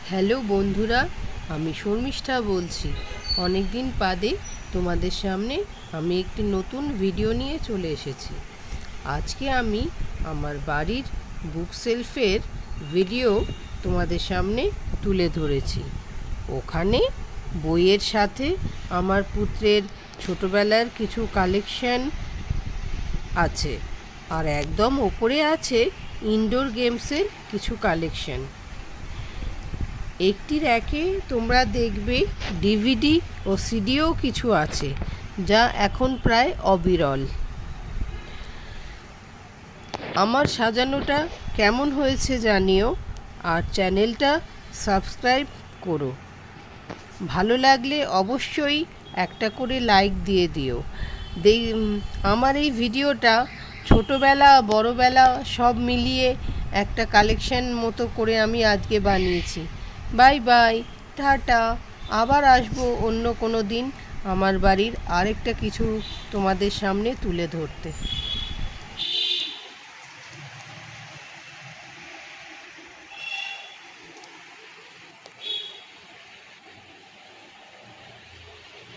Hello বন্ধুরা, আমি শর্মিষ্ঠা বলছি। অনেক দিন বাদে তোমাদের সামনে আমি একটি নতুন ভিডিও নিয়ে চলে এসেছি। আজকে আমি আমার বাড়ির বুক সেলফের ভিডিও তোমাদের সামনে তুলে ধরেছি। ওখানে বইয়ের সাথে আমার পুত্রের ছোটবেলার কিছু কালেকশন আছে, আর একদম ওপরে আছে ইনডোর গেমসের কিছু কালেকশন। একটি র্যাকে তোমরা দেখবে ডিভিডি ও সিডিও কিছু আছে, যা এখন প্রায় অবিরল। আমার সাজানোটা কেমন হয়েছে জানিও, আর চ্যানেলটা সাবস্ক্রাইব করো। ভালো লাগলে অবশ্যই একটা করে লাইক দিয়ে দিও। আমার এই ভিডিওটা ছোটোবেলা বড়োবেলা সব মিলিয়ে একটা কালেকশন মতো করে আমি আজকে বানিয়েছি। Bye bye, tata. আবার আসবো অন্য কোনো দিন আমার বাড়ির আরেকটা কিছু তোমাদের সামনে তুলে ধরতে।